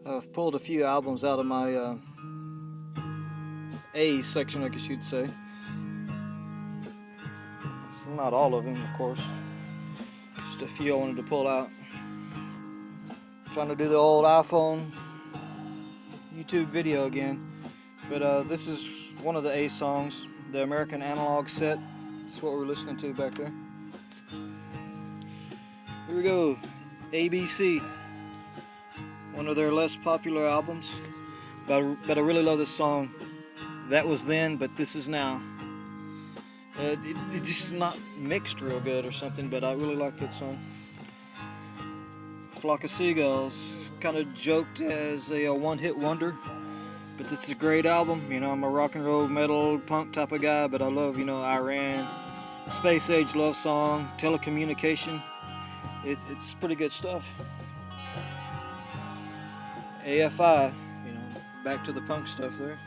I've pulled a few albums out of my A section, I guess you'd say. So not all of them, of course. Just a few I wanted to pull out. Trying to do the old iPhone YouTube video again. But this is one of the A songs, the American Analog Set. That's what we're listening to back there. Here we go, ABC. One of their less popular albums, but I really love this song. That was then, but this is now. It's just not mixed real good or something, but I really like that song. Flock of Seagulls, kind of joked as a one-hit wonder, but this is a great album. You know, I'm a rock and roll, metal, punk type of guy, but I love, you know, Iran, space age love song, telecommunication. It's pretty good stuff. AFI, you know, back to the punk stuff there.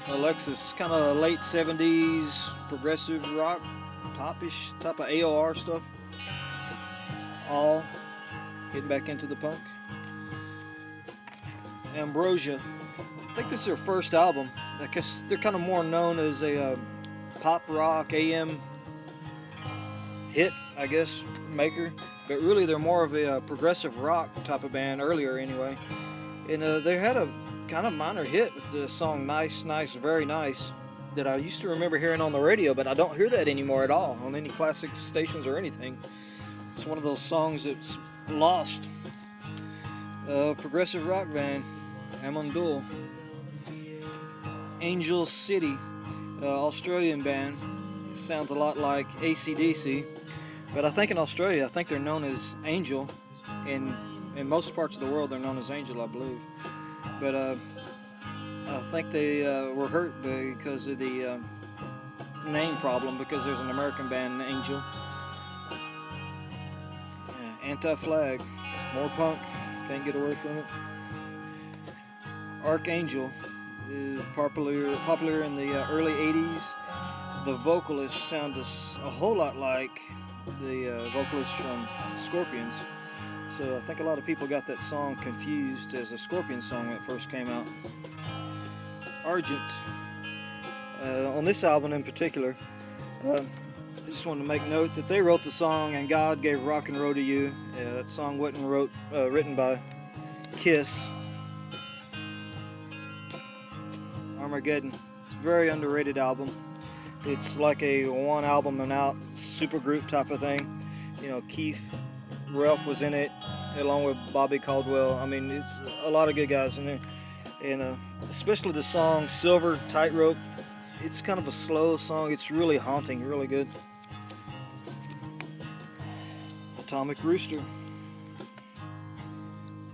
Alexis, kind of late 70s progressive rock, popish type of AOR stuff. All getting back into the punk. Ambrosia, I think this is their first album. I guess they're kind of more known as a pop rock AM hit, I guess, maker, but really they're more of a progressive rock type of band earlier anyway. And they had a kind of minor hit with the song Nice, Nice, Very Nice that I used to remember hearing on the radio, but I don't hear that anymore at all on any classic stations or anything. It's one of those songs that's lost. Progressive rock band, Amundul. Angel City, Australian band. It sounds a lot like AC/DC. But I think in Australia, I think they're known as Angel. In most parts of the world, they're known as Angel, I believe. But I think they were hurt because of the name problem, because there's an American band, Angel. Anti-Flag, more punk, can't get away from it. Archangel is popular in the early 80s. The vocalists sound a whole lot like the vocalist from Scorpions, so I think a lot of people got that song confused as a Scorpion song when it first came out. Argent, on this album in particular, I just wanted to make note that they wrote the song "And God Gave Rock and Roll to You." That song wasn't written by Kiss. Armageddon, it's a very underrated album. It's like a one album and out supergroup type of thing. You know, Keith Relf was in it along with Bobby Caldwell. I mean, it's a lot of good guys in there. And especially the song Silver Tightrope. It's kind of a slow song. It's really haunting, really good. Atomic Rooster.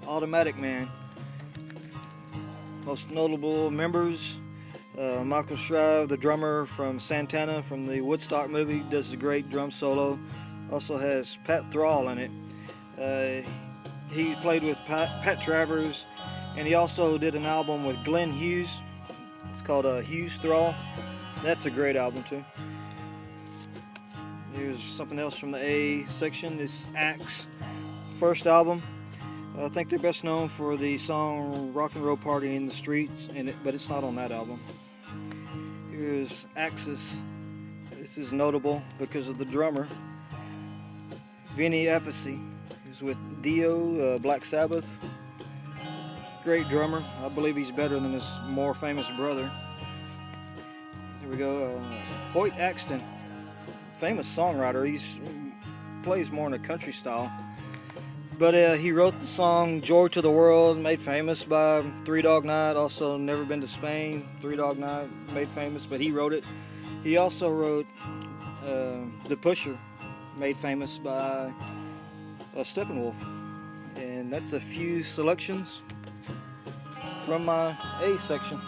Automatic Man. Most notable members, Michael Shrive, the drummer from Santana from the Woodstock movie, does a great drum solo. Also has Pat Thrall in it. He played with Pat Travers, and he also did an album with Glenn Hughes. It's called Hughes Thrall. That's a great album too. Here's something else from the A section. This Axe, first album. I think they're best known for the song Rock and Roll Party in the Streets, but it's not on that album. Here's Axis. This is notable because of the drummer. Vinny Appice. He's with Dio, Black Sabbath. Great drummer. I believe he's better than his more famous brother. Here we go. Hoyt Axton. Famous songwriter. He plays more in a country style. But he wrote the song Joy to the World, made famous by Three Dog Night. Also Never Been to Spain, Three Dog Night, made famous, but he wrote it. He also wrote The Pusher, made famous by Steppenwolf. And that's a few selections from my A section.